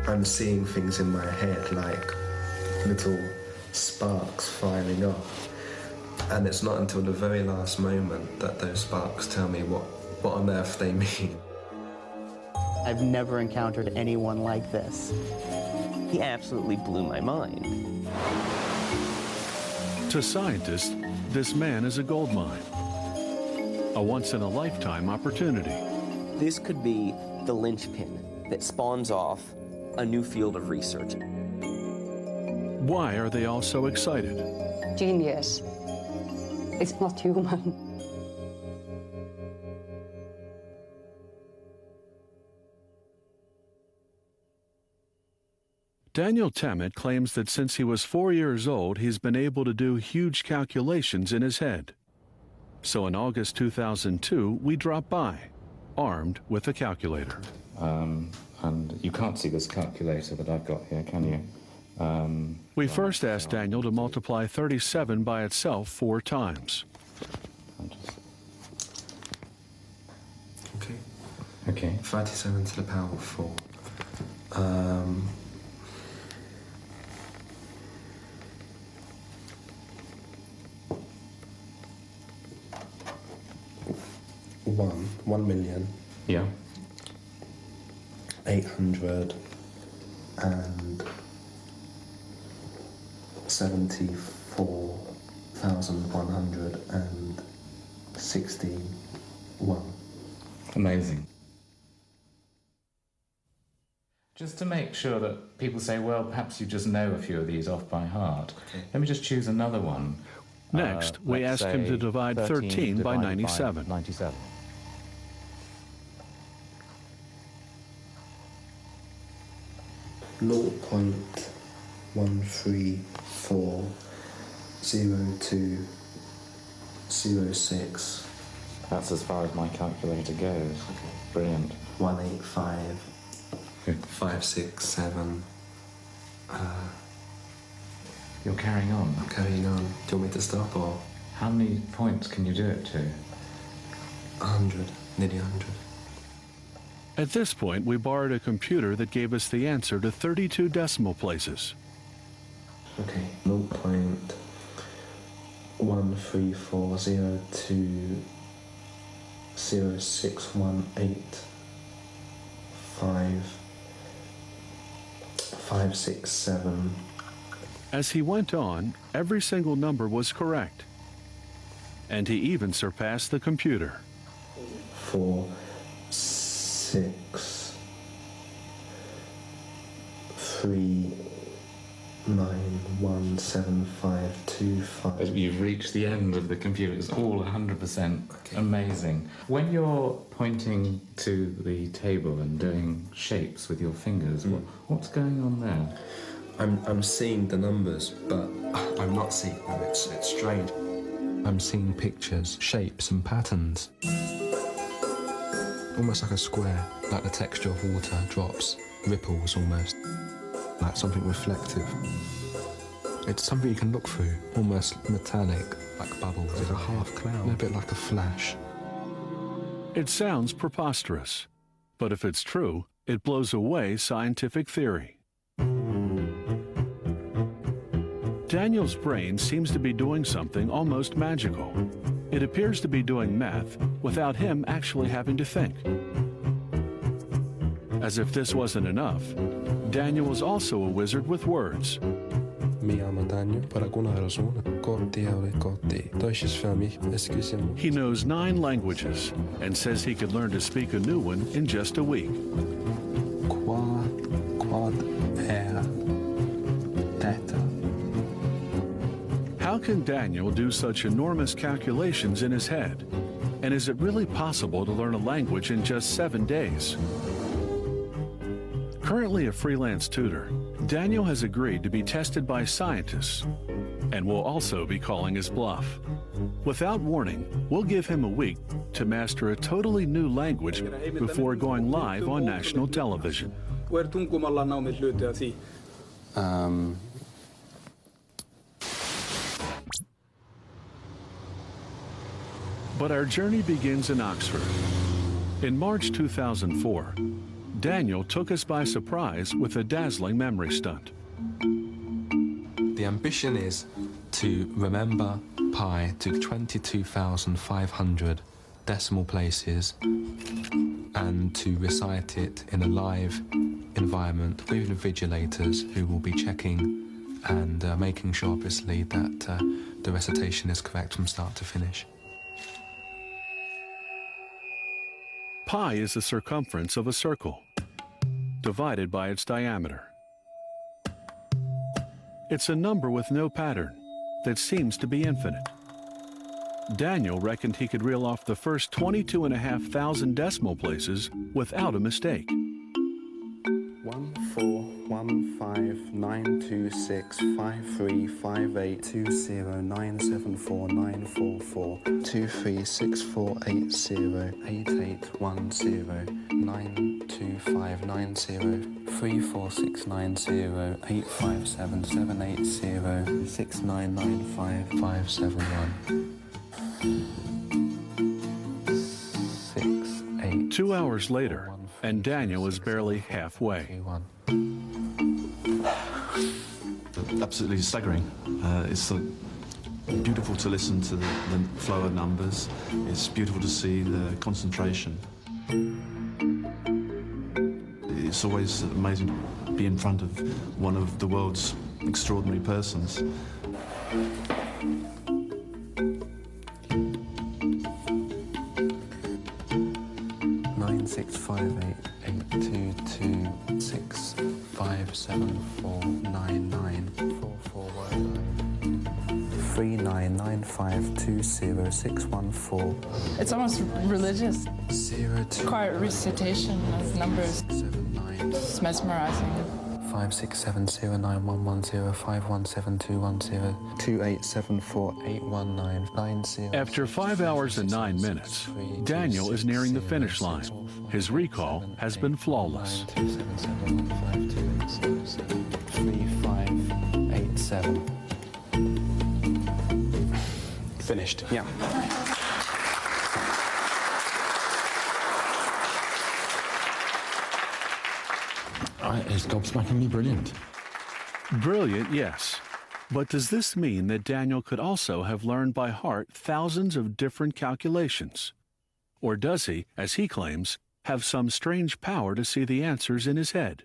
I'm seeing things in my head, like little sparks firing off. And it's not until the very last moment that those sparks tell me what on earth they mean. I've never encountered anyone like this. He absolutely blew my mind. To scientists, this man is a gold mine, a once-in-a-lifetime opportunity. This could be the linchpin that spawns off a new field of research. Why are they all so excited? Genius. It's not human. Daniel Tammet claims that since he was 4 years old, he's been able to do huge calculations in his head. So in August 2002, we dropped by, armed with a calculator. And you can't see this calculator that I've got here, can you? We first asked Daniel to multiply 37 by itself 4 times. Okay. 37 to the power of 4. One million. Yeah. 874,161. Amazing. Just to make sure that people say, well, perhaps you just know a few of these off by heart. Okay. Let me just choose another one. Next, we asked him to divide 13 by 97. 97. Zero point 1340206. That's as far as my calculator goes. Okay. Brilliant. 185 567. You're carrying on. I'm carrying on. Do you want me to stop or? How many points can you do it to? 100. Nearly 100. At this point, we borrowed a computer that gave us the answer to 32 decimal places. Okay, 0.1340206185567. As he went on, every single number was correct. And he even surpassed the computer. 4, 6, 3, 9, 1, 7, 5, 2, 5. You've reached the end of the computer. It's all 100% amazing. When you're pointing to the table and doing shapes with your fingers, what's going on there? I'm seeing the numbers, but I'm not seeing them. It's strange. I'm seeing pictures, shapes and patterns. Almost like a square, like the texture of water, drops, ripples almost. Like something reflective. It's something you can look through, almost metallic, like bubbles. It's a half cloud. A bit like a flash. It sounds preposterous, but if it's true, it blows away scientific theory. Daniel's brain seems to be doing something almost magical. It appears to be doing math without him actually having to think. As if this wasn't enough, Daniel was also a wizard with words. He knows 9 languages and says he could learn to speak a new one in just a week. How can Daniel do such enormous calculations in his head? And is it really possible to learn a language in just 7 days? Currently a freelance tutor, Daniel has agreed to be tested by scientists and will also be calling his bluff. Without warning, we'll give him a week to master a totally new language before going live on national television. But our journey begins in Oxford. In March 2004, Daniel took us by surprise with a dazzling memory stunt. The ambition is to remember pi to 22,500 decimal places and to recite it in a live environment with invigilators who will be checking and making sure, obviously, that the recitation is correct from start to finish. Pi is the circumference of a circle, divided by its diameter. It's a number with no pattern that seems to be infinite. Daniel reckoned he could reel off the first 22,500 decimal places without a mistake. 2 hours later, and Daniel is barely halfway. Absolutely staggering. It's beautiful to listen to the flow of numbers. It's beautiful to see the concentration. It's always amazing to be in front of one of the world's extraordinary persons. It's almost religious. Quiet recitation of numbers. It's mesmerizing. 567091105172102874874819990. After 5 hours and 9 minutes, Daniel is nearing the finish line. His recall has been flawless. 3587. Finished. Yeah. It's gobsmackingly brilliant. Brilliant, yes. But does this mean that Daniel could also have learned by heart thousands of different calculations? Or does he, as he claims, have some strange power to see the answers in his head?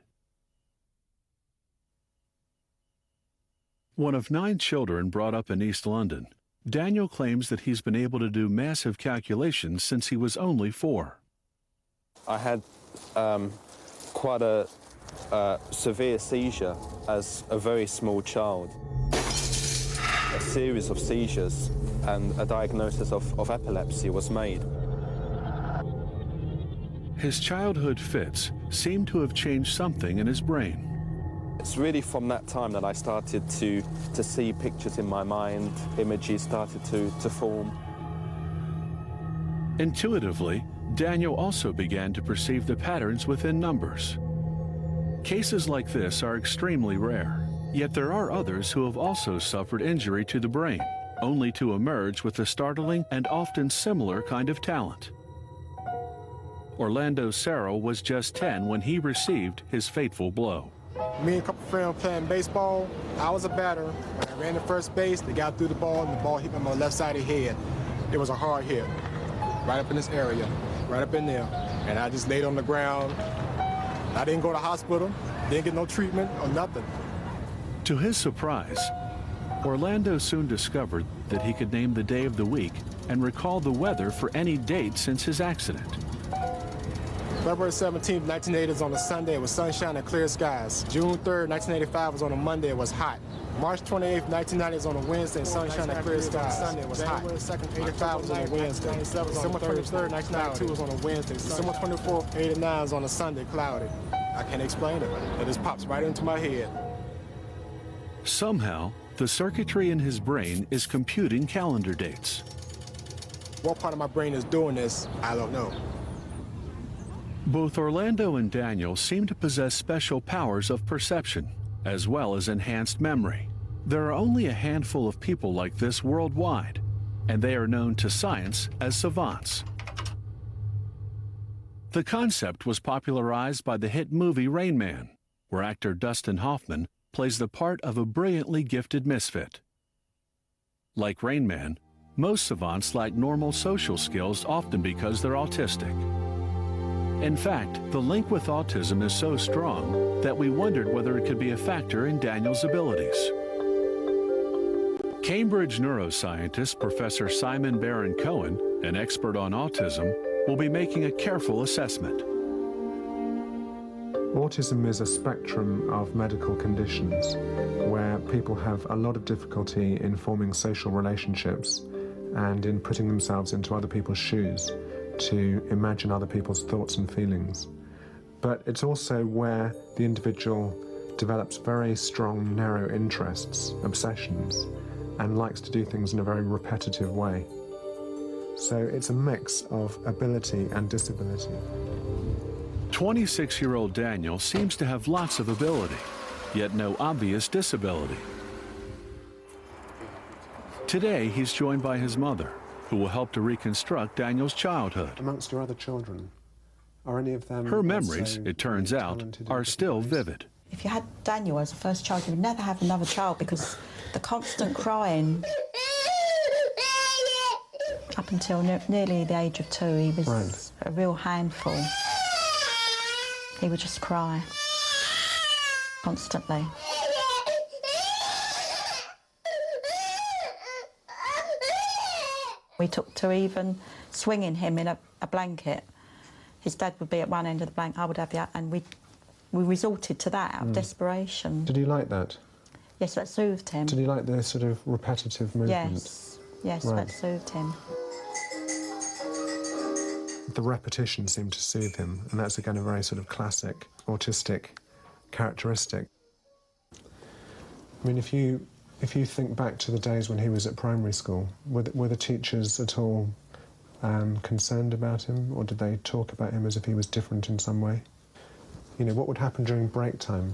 One of 9 children brought up in East London, Daniel claims that he's been able to do massive calculations since he was only 4. I had quite a severe seizure as a very small child. A series of seizures and a diagnosis of epilepsy was made. His childhood fits seem to have changed something in his brain. It's really from that time that I started to see pictures in my mind, images started to form. Intuitively, Daniel also began to perceive the patterns within numbers. Cases like this are extremely rare, yet there are others who have also suffered injury to the brain, only to emerge with a startling and often similar kind of talent. Orlando Serrell was just 10 when he received his fateful blow. Me and a couple friends playing baseball. I was a batter. When I ran to first base, they got through the ball, and the ball hit me on my left side of the head. It was a hard hit, right up in this area, right up in there. And I just laid on the ground. I didn't go to the hospital, didn't get no treatment or nothing. To his surprise, Orlando soon discovered that he could name the day of the week and recall the weather for any date since his accident. February 17th, 1980 was on a Sunday. It was sunshine and clear skies. June 3rd, 1985 was on a Monday. It was hot. March 28th, 1990 was on a Wednesday. Sunshine and clear skies. Sunday it was hot. January 2nd, 85 was on a Wednesday. December 23rd, 1992 was on a Wednesday. December 24th, 89 was on a Sunday, cloudy. I can't explain it. It just pops right into my head. Somehow, the circuitry in his brain is computing calendar dates. What part of my brain is doing this, I don't know. Both Orlando and Daniel seem to possess special powers of perception, as well as enhanced memory. There are only a handful of people like this worldwide, and they are known to science as savants. The concept was popularized by the hit movie Rain Man, where actor Dustin Hoffman plays the part of a brilliantly gifted misfit. Like Rain Man, most savants lack normal social skills, often because they're autistic. In fact, the link with autism is so strong that we wondered whether it could be a factor in Daniel's abilities. Cambridge neuroscientist Professor Simon Baron-Cohen, an expert on autism, will be making a careful assessment. Autism is a spectrum of medical conditions where people have a lot of difficulty in forming social relationships and in putting themselves into other people's shoes to imagine other people's thoughts and feelings. But it's also where the individual develops very strong narrow interests, obsessions, and likes to do things in a very repetitive way. So it's a mix of ability and disability. 26-year-old Daniel seems to have lots of ability, yet no obvious disability. Today, he's joined by his mother, who will help to reconstruct Daniel's childhood. Amongst your other children, are any of them... Her memories, it turns out, are still vivid. If you had Daniel as a first child, you would never have another child because the constant crying... Up until nearly the age of 2, he was a real handful. He would just cry constantly. We took to even swinging him in a blanket. His dad would be at one end of the blanket, I would have the other, and we resorted to that out of desperation. Did he like that? Yes, that soothed him. Did he like the sort of repetitive movement? Yes, that soothed him. The repetition seemed to soothe him, and that's again a very sort of classic autistic characteristic. I mean, if you think back to the days when he was at primary school, were the teachers at all concerned about him, or did they talk about him as if he was different in some way? You know, what would happen during break time?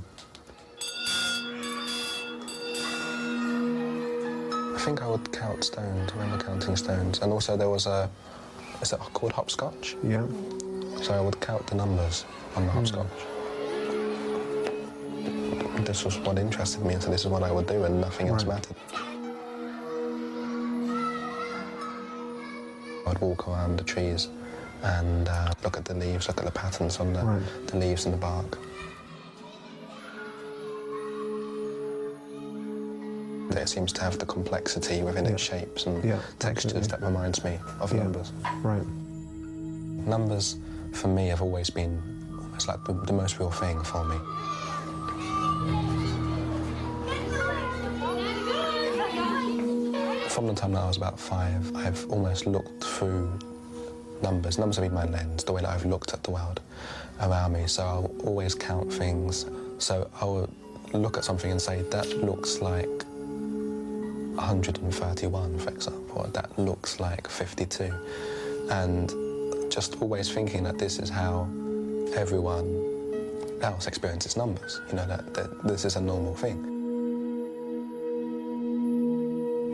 I think I would count stones. I remember counting stones. And also there was a... Is it called hopscotch? Yeah. So I would count the numbers on the hopscotch. This was what interested me, and so this is what I would do, and nothing else mattered. I'd walk around the trees and look at the leaves, look at the patterns on the leaves and the bark. It seems to have the complexity within its shapes and textures that reminds me of numbers. Right. Numbers, for me, have always been almost like the most real thing for me. From the time that I was about 5, I've almost looked through numbers. Numbers have been my lens, the way that I've looked at the world around me. So I'll always count things. So I will look at something and say, that looks like 131, for example. That looks like 52. And just always thinking that this is how everyone else experiences numbers. You know, that this is a normal thing.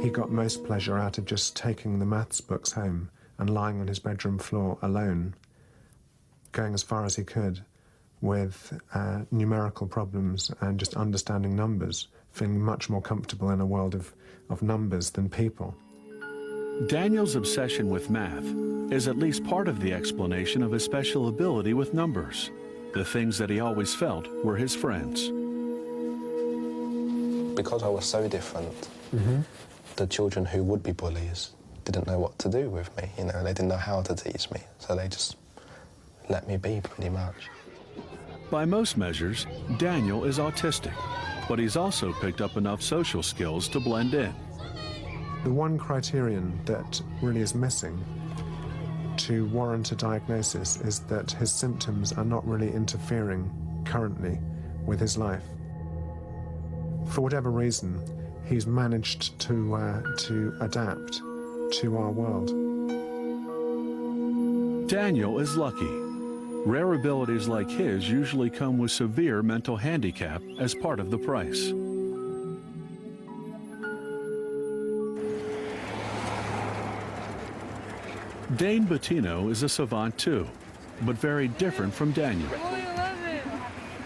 He got most pleasure out of just taking the maths books home and lying on his bedroom floor alone, going as far as he could with numerical problems and just understanding numbers, feeling much more comfortable in a world of numbers than people. Daniel's obsession with math is at least part of the explanation of his special ability with numbers, the things that he always felt were his friends. Because I was so different, the children who would be bullies didn't know what to do with me, you know, they didn't know how to tease me, so they just let me be, pretty much. By most measures, Daniel is autistic, but he's also picked up enough social skills to blend in. The one criterion that really is missing to warrant a diagnosis is that his symptoms are not really interfering currently with his life. For whatever reason, he's managed to adapt to our world. Daniel is lucky. Rare abilities like his usually come with severe mental handicap as part of the price. Dane Bettino is a savant too, but very different from Daniel.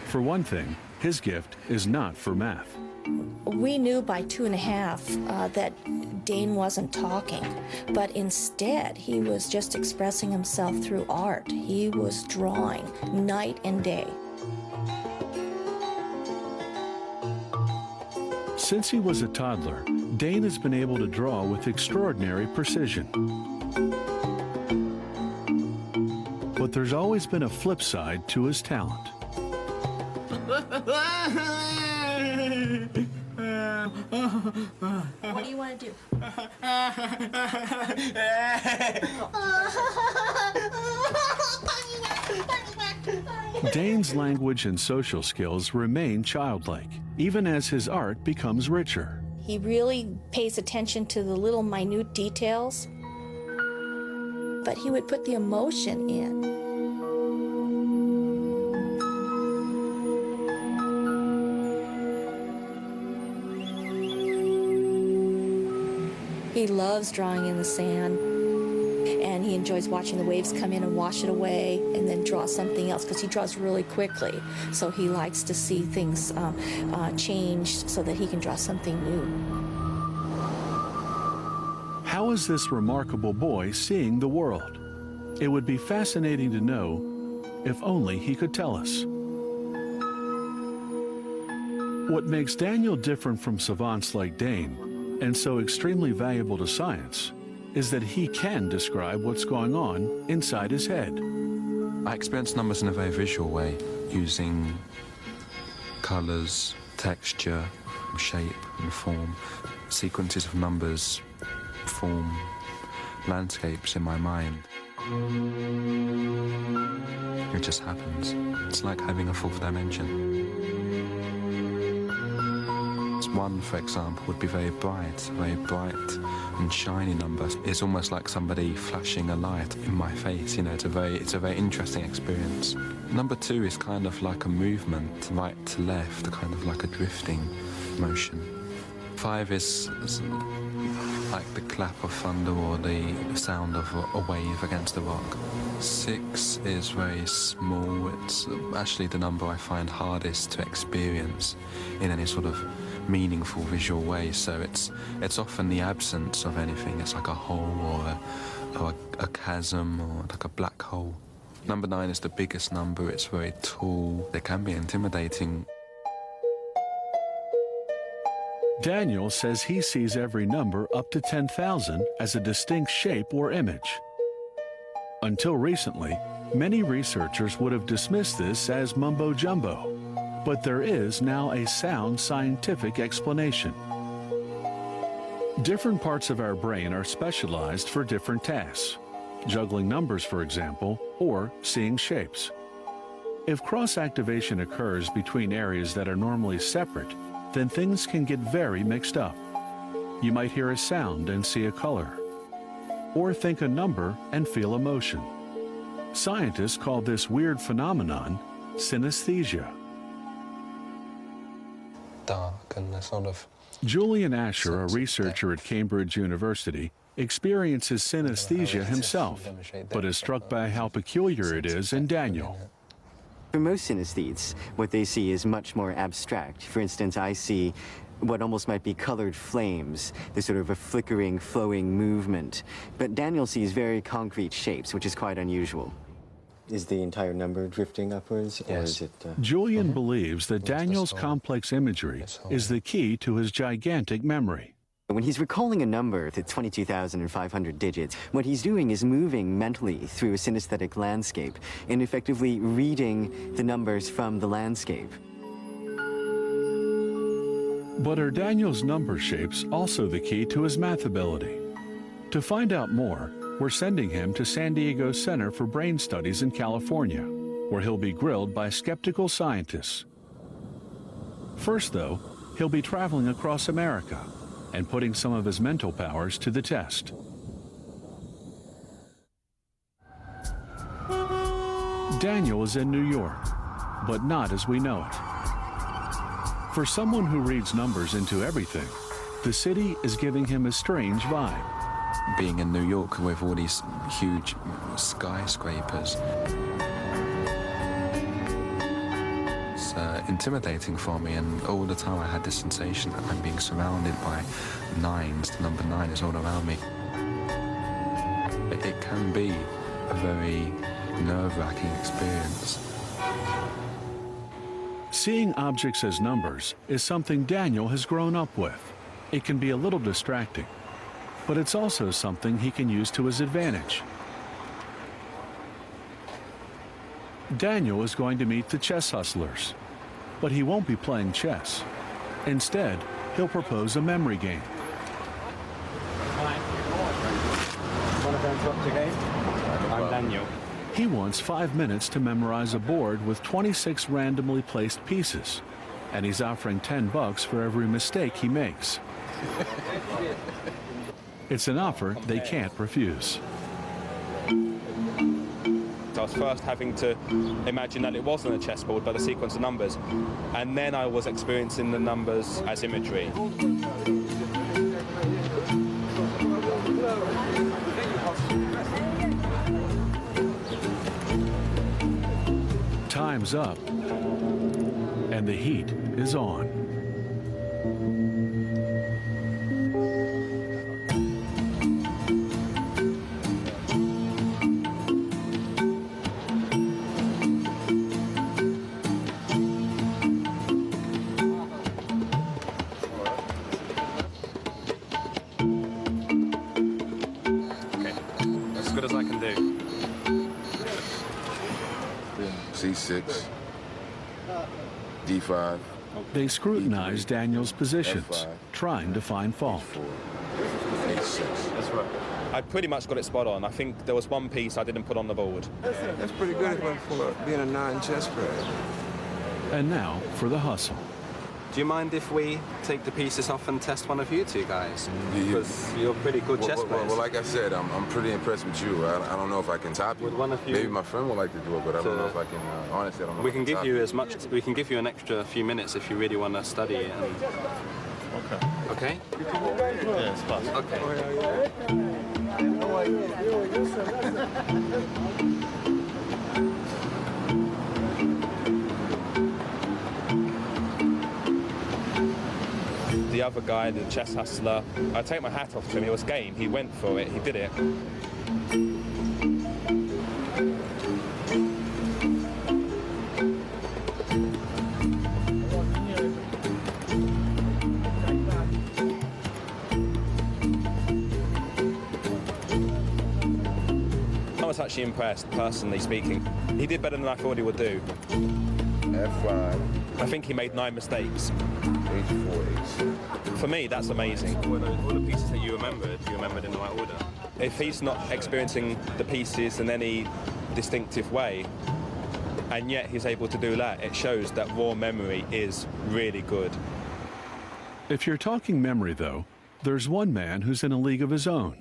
For one thing, his gift is not for math. We knew by 2.5 that Dane wasn't talking, but instead he was just expressing himself through art. He was drawing night and day. Since he was a toddler, Dane has been able to draw with extraordinary precision. But there's always been a flip side to his talent. What do you want to do? Dane's language and social skills remain childlike, even as his art becomes richer. He really pays attention to the little minute details, but he would put the emotion in. He loves drawing in the sand, and he enjoys watching the waves come in and wash it away and then draw something else, because he draws really quickly. So he likes to see things change so that he can draw something new. How is this remarkable boy seeing the world? It would be fascinating to know if only he could tell us. What makes Daniel different from savants like Dane, and so extremely valuable to science, is that he can describe what's going on inside his head. I experience numbers in a very visual way, using colours, texture, shape and form. Sequences of numbers form landscapes in my mind. It just happens. It's like having a fourth dimension. One, for example, would be very bright and shiny number. It's almost like somebody flashing a light in my face. You know, it's a very interesting experience. Number 2 is kind of like a movement, right to left, kind of like a drifting motion. 5 is like the clap of thunder or the sound of a wave against the rock. 6 is very small. It's actually the number I find hardest to experience in any sort of meaningful visual way, so it's often the absence of anything. It's like a hole or a chasm or like a black hole. Number 9 is the biggest number. It's very tall. It can be intimidating. Daniel says he sees every number up to 10,000 as a distinct shape or image. Until recently, many researchers would have dismissed this as mumbo-jumbo. But there is now a sound scientific explanation. Different parts of our brain are specialized for different tasks. Juggling numbers, for example, or seeing shapes. If cross-activation occurs between areas that are normally separate, then things can get very mixed up. You might hear a sound and see a color, or think a number and feel emotion. Scientists call this weird phenomenon synesthesia. Dark and sort of... Julian Asher, a researcher at Cambridge University, experiences synesthesia himself, but is struck by how peculiar it is in Daniel. For most synesthetes, what they see is much more abstract. For instance, I see what almost might be colored flames, the sort of a flickering, flowing movement. But Daniel sees very concrete shapes, which is quite unusual. Is the entire number drifting upwards, or is it... Julian believes that Daniel's complex imagery is the key to his gigantic memory. When he's recalling a number that's 22,500 digits, what he's doing is moving mentally through a synesthetic landscape and effectively reading the numbers from the landscape. But are Daniel's number shapes also the key to his math ability? To find out more, we're sending him to San Diego Center for Brain Studies in California, where he'll be grilled by skeptical scientists. First, though, he'll be traveling across America and putting some of his mental powers to the test. Daniel is in New York, but not as we know it. For someone who reads numbers into everything, the city is giving him a strange vibe. being in New York with all these huge skyscrapers. It's intimidating for me, and all the time I had this sensation that I'm being surrounded by nines. The number 9 is all around me. It can be a very nerve-wracking experience. Seeing objects as numbers is something Daniel has grown up with. It can be a little distracting, but it's also something he can use to his advantage. Daniel is going to meet the chess hustlers, but he won't be playing chess. Instead, he'll propose a memory game. I'm Daniel. He wants 5 minutes to memorize a board with 26 randomly placed pieces, and he's offering $10 for every mistake he makes. It's an offer they can't refuse. I was first having to imagine that it wasn't a chessboard but a sequence of numbers, and then I was experiencing the numbers as imagery. Time's up, and the heat is on. Okay, as good as I can do. C6, D5. They scrutinize Daniel's positions, trying to find fault. H6. That's right. I pretty much got it spot on. I think there was one piece I didn't put on the board. That's pretty good for being a non-chess player. And now for the hustle. Do you mind if we take the pieces off and test one of you two guys? Because you're pretty good chess players. Well, like I said, I'm pretty impressed with you. I don't know if I can top you. With one of you, maybe my friend would like to do it, but I don't know if I can. Honestly, I don't know. We can give you as much. We can give you an extra few minutes if you really want to study it. And... Okay. Okay. Yeah, it's fast. The other guy, the chess hustler, I take my hat off to him. He was game. He went for it. He did it. I was actually impressed, personally speaking. He did better than I thought he would do. F5. I think he made 9 mistakes. H4, H6. For me, that's amazing. All the pieces that you remembered in the right order. If he's not experiencing the pieces in any distinctive way, and yet he's able to do that, it shows that raw memory is really good. If you're talking memory, though, there's one man who's in a league of his own.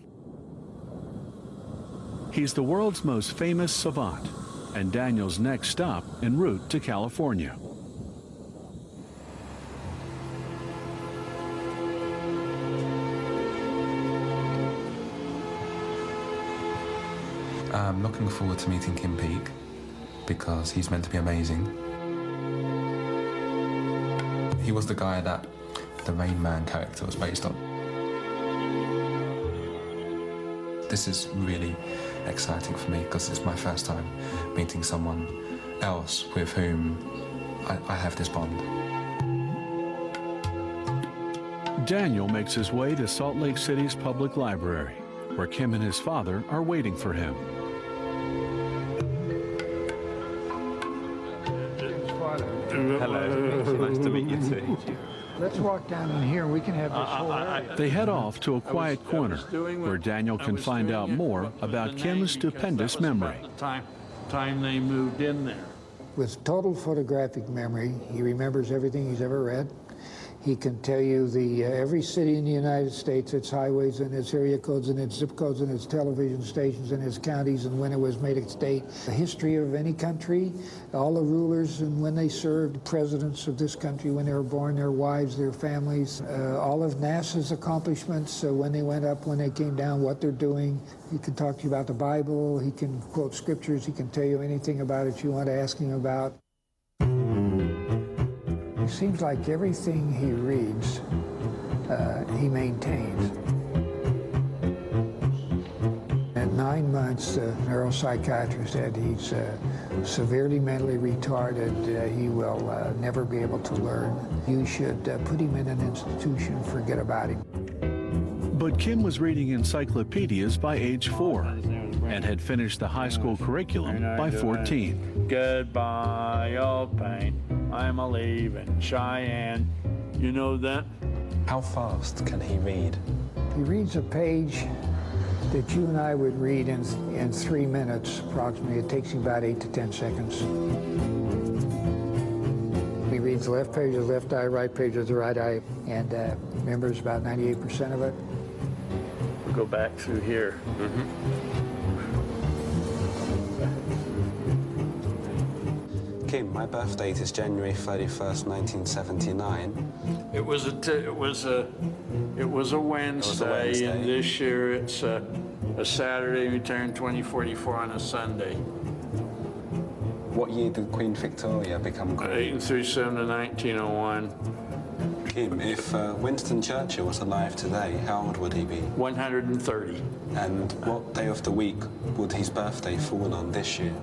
He's the world's most famous savant, and Daniel's next stop en route to California. I'm looking forward to meeting Kim Peek because he's meant to be amazing. He was the guy that the Rain Man character was based on. This is really exciting for me because it's my first time meeting someone else with whom I have this bond. Daniel makes his way to Salt Lake City's public library, where Kim and his father are waiting for him. Hello, nice to meet you too. Let's walk down in here. We can have this whole area. They head off to a quiet corner where Daniel can find out more about Kim's stupendous memory. The time they moved in there. With total photographic memory, he remembers everything he's ever read. He can tell you every city in the United States, its highways and its area codes and its zip codes and its television stations and its counties and when it was made a state. The history of any country, all the rulers and when they served, presidents of this country, when they were born, their wives, their families, all of NASA's accomplishments, when they went up, when they came down, what they're doing. He can talk to you about the Bible. He can quote scriptures. He can tell you anything about it you want to ask him about. It seems like everything he reads, he maintains. At 9 months, the neuropsychiatrist said he's severely mentally retarded. He will never be able to learn. You should put him in an institution, forget about him. But Kim was reading encyclopedias by age 4 and had finished the high school curriculum by 14. Goodbye, old pain. I'm a leaving Cheyenne. You know that? How fast can he read? He reads a page that you and I would read in 3 minutes, approximately. It takes him about 8 to 10 seconds. He reads the left page of the left eye, right page of the right eye, and remembers about 98% of it. We'll go back through here. Kim, my birth date is January 31st, 1979. It was a Wednesday, and this year it's a Saturday. We turned 2044 on a Sunday. What year did Queen Victoria become queen? 1837 to 1901. Kim, if Winston Churchill was alive today, how old would he be? 130. And what day of the week would his birthday fall on this year?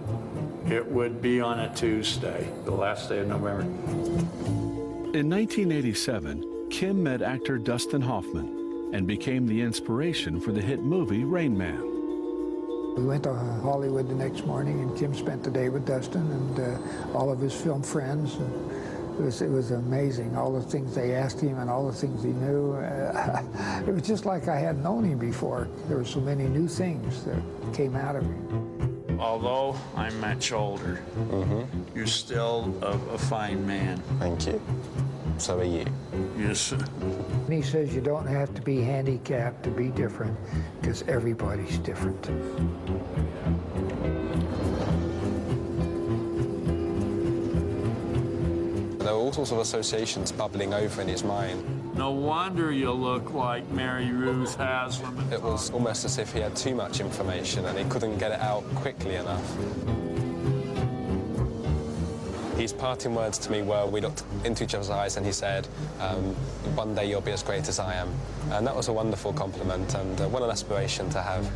It would be on a Tuesday, the last day of November. In 1987, Kim met actor Dustin Hoffman and became the inspiration for the hit movie Rain Man. We went to Hollywood the next morning, and Kim spent the day with Dustin and all of his film friends. And it was amazing, all the things they asked him and all the things he knew. It was just like I hadn't known him before. There were so many new things that came out of him. Although I'm much older, you're still a fine man. Thank you. So are you. Yes, sir. He says you don't have to be handicapped to be different, because everybody's different. There were all sorts of associations bubbling over in his mind. No wonder you look like Mary Ruth Haslam. It was almost as if he had too much information and he couldn't get it out quickly enough. His parting words to me were, we looked into each other's eyes and he said, one day you'll be as great as I am. And that was a wonderful compliment and what an aspiration to have.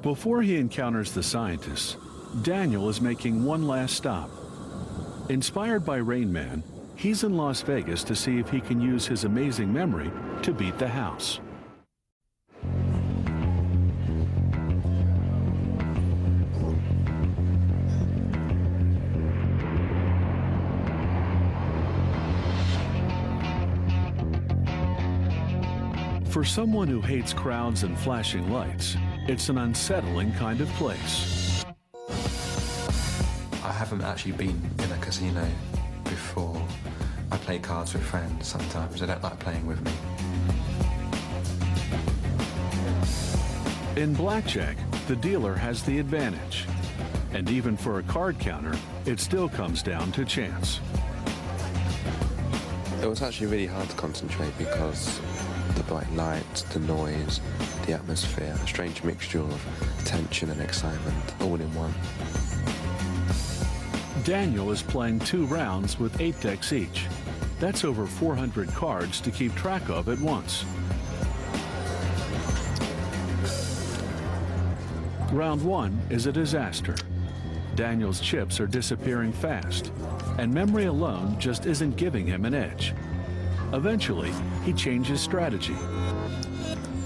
Before he encounters the scientists, Daniel is making one last stop. Inspired by Rain Man, he's in Las Vegas to see if he can use his amazing memory to beat the house. For someone who hates crowds and flashing lights, it's an unsettling kind of place. I haven't actually been in a casino before. I play cards with friends sometimes. They don't like playing with me. In blackjack, the dealer has the advantage. And even for a card counter, it still comes down to chance. It was actually really hard to concentrate because the bright lights, the noise, the atmosphere, a strange mixture of tension and excitement, all in one. Daniel is playing 2 rounds with 8 decks each. That's over 400 cards to keep track of at once. Round 1 is a disaster. Daniel's chips are disappearing fast, and memory alone just isn't giving him an edge. Eventually, he changes strategy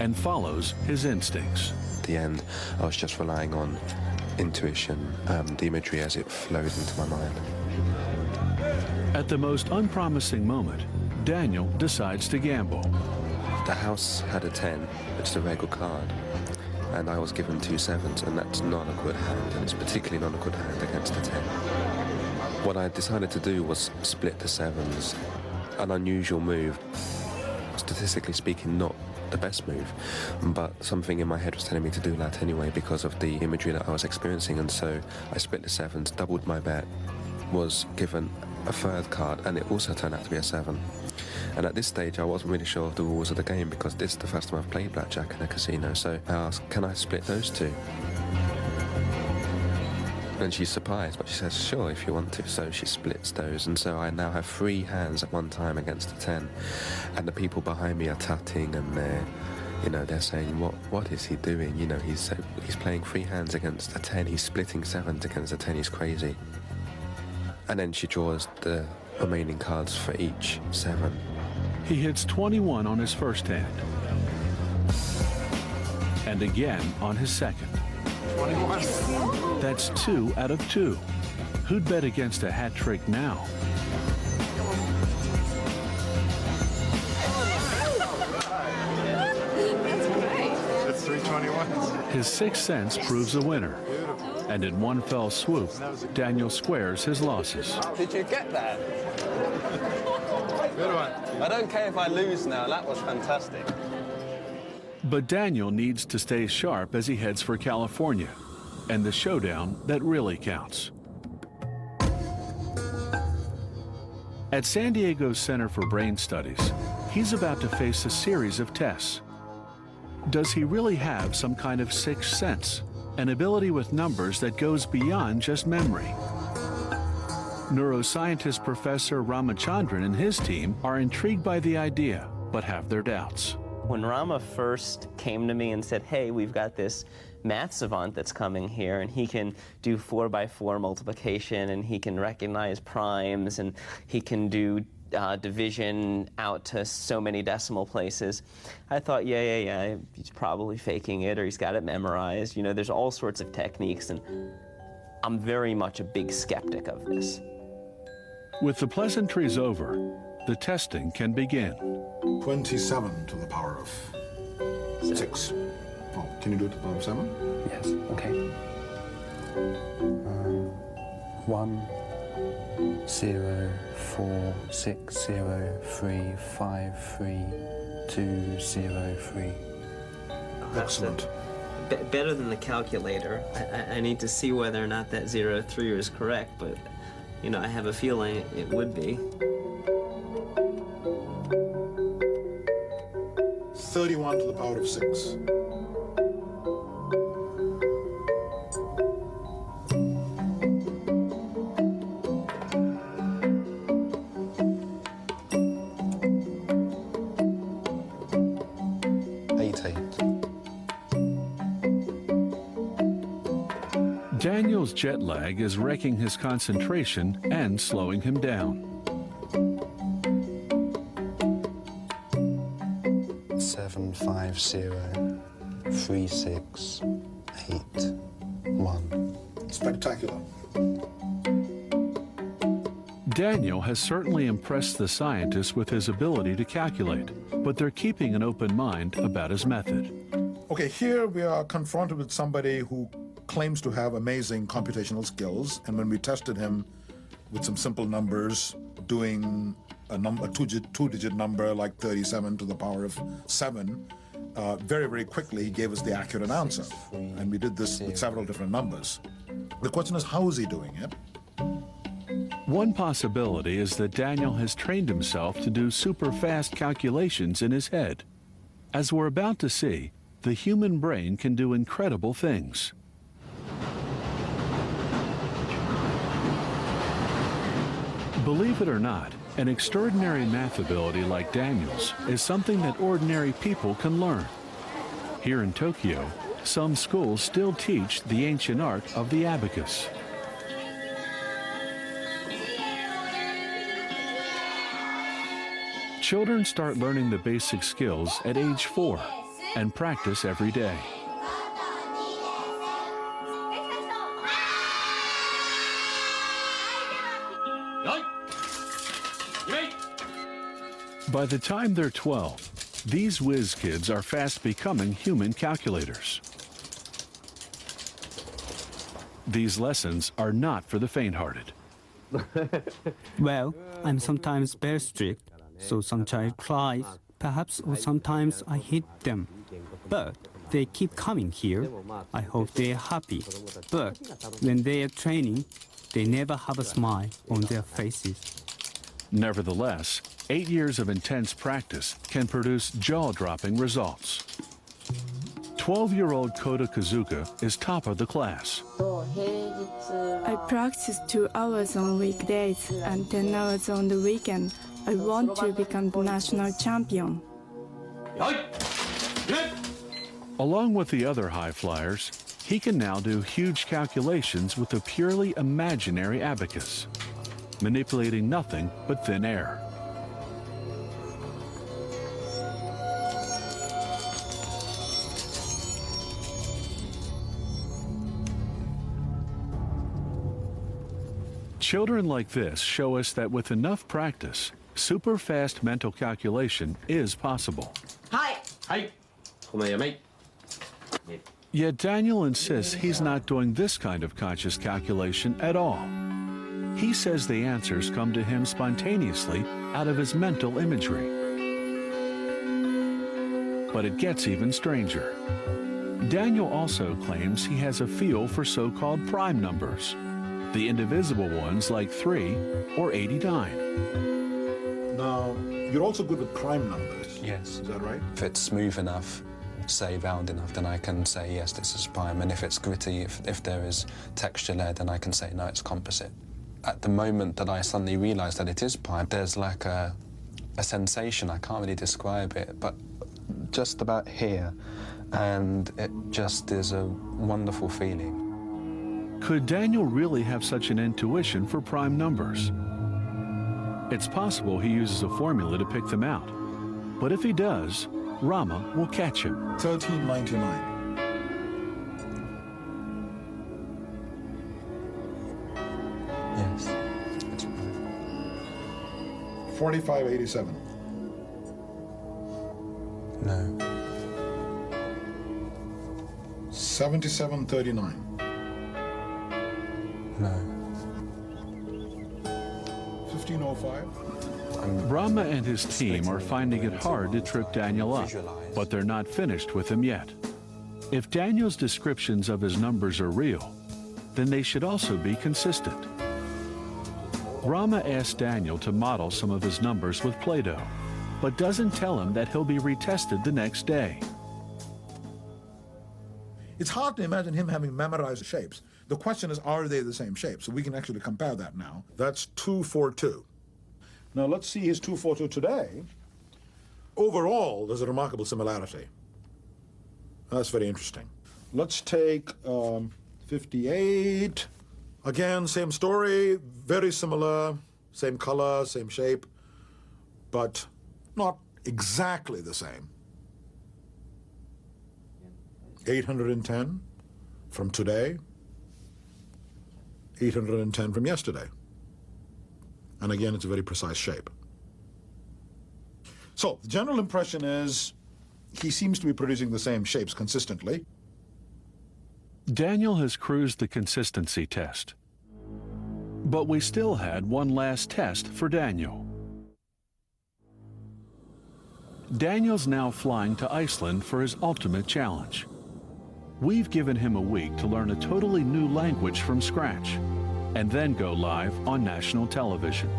and follows his instincts. At the end, I was just relying on intuition, the imagery as it flowed into my mind. At the most unpromising moment, Daniel decides to gamble. The house had a 10, which is a regal card, and I was given 2 sevens, and that's not a good hand, and it's particularly not a good hand against a 10. What I decided to do was split the sevens, an unusual move, statistically speaking not the best move, but something in my head was telling me to do that anyway because of the imagery that I was experiencing, and so I split the sevens, doubled my bet, was given a third card, and it also turned out to be a 7. And at this stage I wasn't really sure of the rules of the game because this is the first time I've played blackjack in a casino, so I asked, can I split those two? And she's surprised, but she says, sure, if you want to. So she splits those, and so I now have 3 hands at one time against a 10. And the people behind me are tutting, and they're saying, what is he doing? You know, he's playing 3 hands against a 10. He's splitting 7s against a 10. He's crazy. And then she draws the remaining cards for each 7. He hits 21 on his first hand. And again on his second. 21. That's 2 out of 2. Who'd bet against a hat trick now? That's 3 21s. His 6th sense proves a winner. And in one fell swoop, Daniel squares his losses. Did you get that? Good one. I don't care if I lose now. That was fantastic. But Daniel needs to stay sharp as he heads for California, and the showdown that really counts. At San Diego's Center for Brain Studies, he's about to face a series of tests. Does he really have some kind of 6th sense, an ability with numbers that goes beyond just memory? Neuroscientist Professor Ramachandran and his team are intrigued by the idea, but have their doubts. When Rama first came to me and said, hey, we've got this math savant that's coming here, and he can do 4x4 multiplication, and he can recognize primes, and he can do division out to so many decimal places, I thought, yeah, he's probably faking it, or he's got it memorized. You know, there's all sorts of techniques, and I'm very much a big skeptic of this. With the pleasantries over, the testing can begin. 27 to the power of 6. Oh, can you do it to the power of 7? Yes, okay. 1, 0, 4, 6, 0, 3, 5, 3, 2, 0, 3. Excellent. Better than the calculator. I need to see whether or not that 03 is correct, but, you know, I have a feeling it would be. 31 to the power of 6. Daniel's jet lag is wrecking his concentration and slowing him down. 7, 5, 0, 3, 6, 8, 1. Spectacular. Daniel has certainly impressed the scientists with his ability to calculate, but they're keeping an open mind about his method. Okay, here we are confronted with somebody who claims to have amazing computational skills, and when we tested him with some simple numbers, doing a two-digit number like 37 to the power of 7, very, very quickly he gave us the accurate answer. And we did this with several different numbers. The question is, how is he doing it? One possibility is that Daniel has trained himself to do super fast calculations in his head. As we're about to see, the human brain can do incredible things. Believe it or not, an extraordinary math ability like Daniel's is something that ordinary people can learn. Here in Tokyo, some schools still teach the ancient art of the abacus. Children start learning the basic skills at age 4 and practice every day. By the time they're 12, These whiz kids are fast becoming human calculators. These lessons are not for the faint-hearted. Well, I'm sometimes very strict, so some child cries, perhaps, or sometimes I hit them. But they keep coming here. I hope they are happy. But when they are training, they never have a smile on their faces. Nevertheless, 8 years of intense practice can produce jaw-dropping results. 12-year-old Kota Kazuka is top of the class. I practice 2 hours on weekdays and 10 hours on the weekend. I want to become the national champion. Along with the other high flyers, he can now do huge calculations with a purely imaginary abacus, manipulating nothing but thin air. Children like this show us that with enough practice, super fast mental calculation is possible. Hi. Hi. Kom here, mate. Yet Daniel insists he's not doing this kind of conscious calculation at all. He says the answers come to him spontaneously out of his mental imagery. But it gets even stranger. Daniel also claims he has a feel for so-called prime numbers, the indivisible ones like 3 or 89. Now, you're also good with prime numbers. Yes. Is that right? If it's smooth enough, say round enough, then I can say, yes, this is prime. And if it's gritty, if there is texture there, then I can say, no, it's composite. At the moment that I suddenly realised that it is prime, there's like a sensation, I can't really describe it, but just about here, and it just is a wonderful feeling. Could Daniel really have such an intuition for prime numbers? It's possible he uses a formula to pick them out. But if he does, Rama will catch him. 1399. Yes, that's right. 4587. No. 7739. No. 1505. Rama and his team are finding it hard to trip Daniel up, but they're not finished with him yet. If Daniel's descriptions of his numbers are real, then they should also be consistent. Rama asks Daniel to model some of his numbers with Play-Doh, but doesn't tell him that he'll be retested the next day. It's hard to imagine him having memorized shapes. The question is, are they the same shape? So we can actually compare that now. That's 242. Now let's see his 242 today. Overall, there's a remarkable similarity. That's very interesting. Let's take 58. Again, same story, very similar, same color, same shape, but not exactly the same. 810 from today, 810 from yesterday. And again, it's a very precise shape. So the general impression is he seems to be producing the same shapes consistently. Daniel has cruised the consistency test. But we still had one last test for Daniel. Daniel's now flying to Iceland for his ultimate challenge. We've given him a week to learn a totally new language from scratch, and then go live on national television.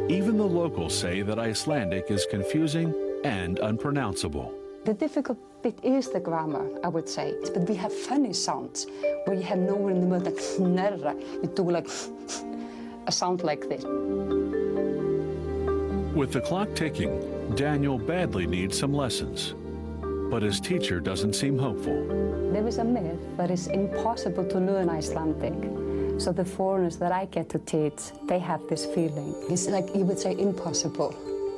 Even the locals say that Icelandic is confusing and unpronounceable. The difficult bit is the grammar, I would say. But we have funny sounds where you have nowhere in the mouth like nerra. You do like a sound like this. With the clock ticking, Daniel badly needs some lessons. But his teacher doesn't seem hopeful. There is a myth that it's impossible to learn Icelandic. So the foreigners that I get to teach, they have this feeling. It's like you would say impossible.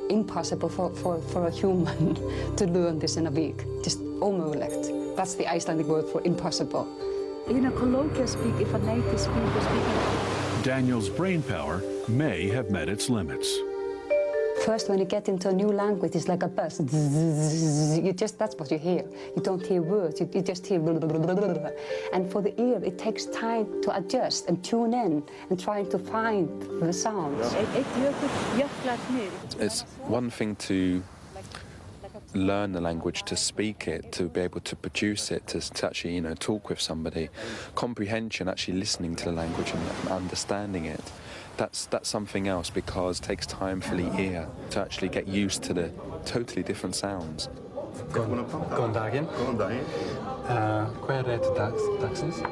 Impossible for a human to learn this in a week. Just omögulegt. That's the Icelandic word for impossible. In a colloquial speak, if a native speaker speaks... Daniel's brain power may have met its limits. First, when you get into a new language, it's like a buzz. That's what you hear. You don't hear words, you just hear blah, blah, blah, blah, blah. And for the ear, it takes time to adjust and tune in and trying to find the sounds. It's one thing to learn the language, to speak it, to be able to produce it, to actually, you know, talk with somebody. Comprehension, actually listening to the language and understanding it, that's something else, because it takes time for the ear to actually get used to the totally different sounds. Góðan daginn. Hver dagsins?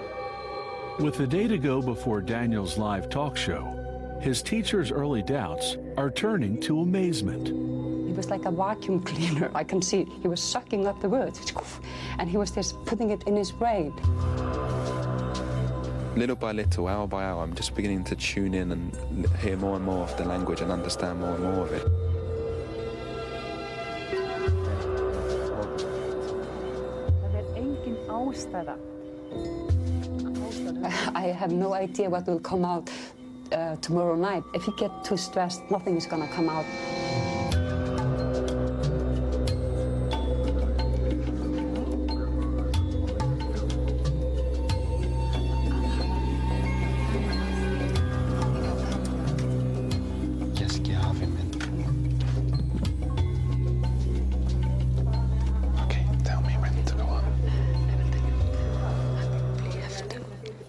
With the day to go before Daniel's live talk show, his teacher's early doubts are turning to amazement. He was like a vacuum cleaner. I can see he was sucking up the words, and he was just putting it in his brain. Little by little, hour by hour, I'm just beginning to tune in and hear more and more of the language and understand more and more of it. I have no idea what will come out tomorrow night. If you get too stressed, nothing is going to come out.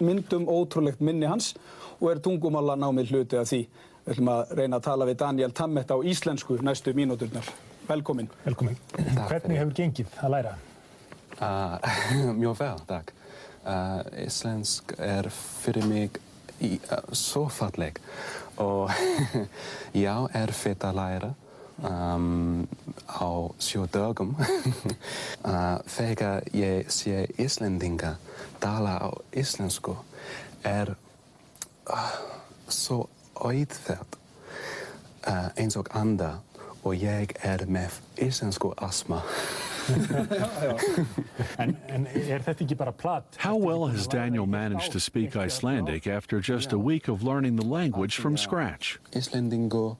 Myndum ótrúlegt minni hans og tungumálanámið hluti af því. Við ætlum að reyna að tala við Daniel Tammet á íslensku næstu mínúturnar. Velkomin. Velkomin. Hvernig hefur gengið að læra? Mjög vel, takk. Íslensk fyrir mig svo falleg og já, erfitt að læra á 7 dögum. Þegar ég sé Íslendinga tala á íslensku svo auðvelt eins og anda og ég með íslensku astma. En þetta ekki bara plat? How well has Daniel managed to speak Icelandic after just a week of learning the language from scratch? Íslendingur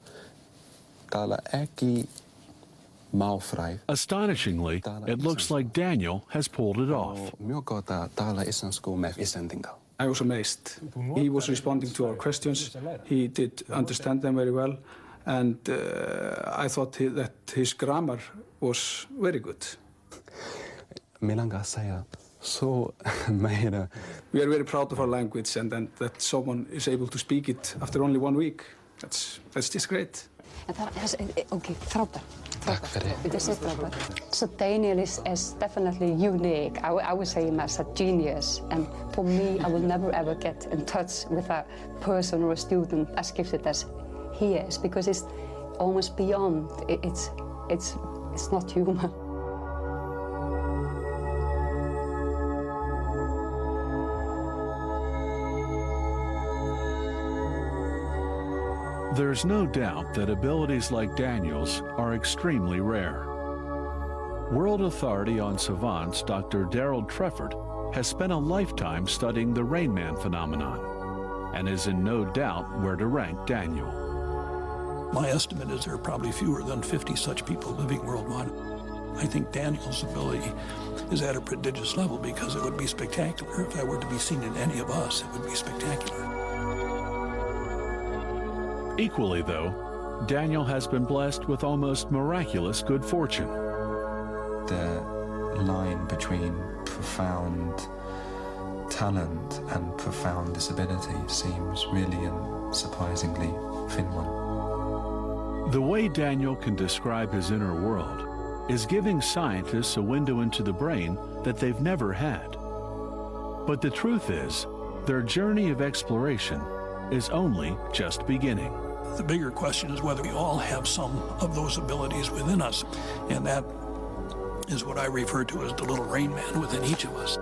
tala ekki málfræði. Astonishingly, it looks like Daniel has pulled it off. Mjög gott að tala íslensku með Íslendinga. I was amazed. He was responding to our questions. He did understand them very well, and I thought that his grammar was very good. Mig langar að segja svo meira. We are very proud of our language, and that someone is able to speak it after only 1 week. That's just great. Okay, frábær. Takk fyrir. This is frábær. So Daniel is definitely unique. I would say him as a genius. And for me, I will never ever get in touch with a person or a student as gifted as he is, because it's almost beyond. It's not human. There's no doubt that abilities like Daniel's are extremely rare. World Authority on Savants, Dr. Daryl Trefford, has spent a lifetime studying the Rain Man phenomenon and is in no doubt where to rank Daniel. My estimate is there are probably fewer than 50 such people living worldwide. I think Daniel's ability is at a prodigious level because it would be spectacular. If that were to be seen in any of us, it would be spectacular. Equally, though, Daniel has been blessed with almost miraculous good fortune. The line between profound talent and profound disability seems really and surprisingly thin one. The way Daniel can describe his inner world is giving scientists a window into the brain that they've never had. But the truth is, their journey of exploration is only just beginning. The bigger question is whether we all have some of those abilities within us, and that is what I refer to as the little Rain Man within each of us.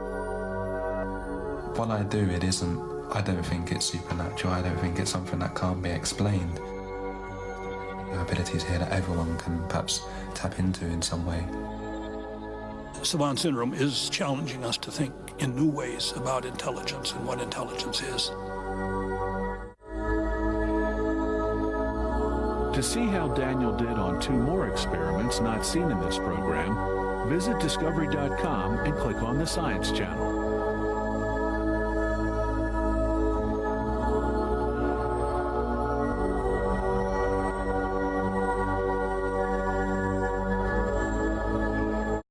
What I do, I don't think it's supernatural. I don't think it's something that can't be explained. There are abilities here that everyone can perhaps tap into in some way. Savant syndrome is challenging us to think in new ways about intelligence and what intelligence is. To see how Daniel did on 2 more experiments not seen in this program, visit discovery.com and click on the Science channel.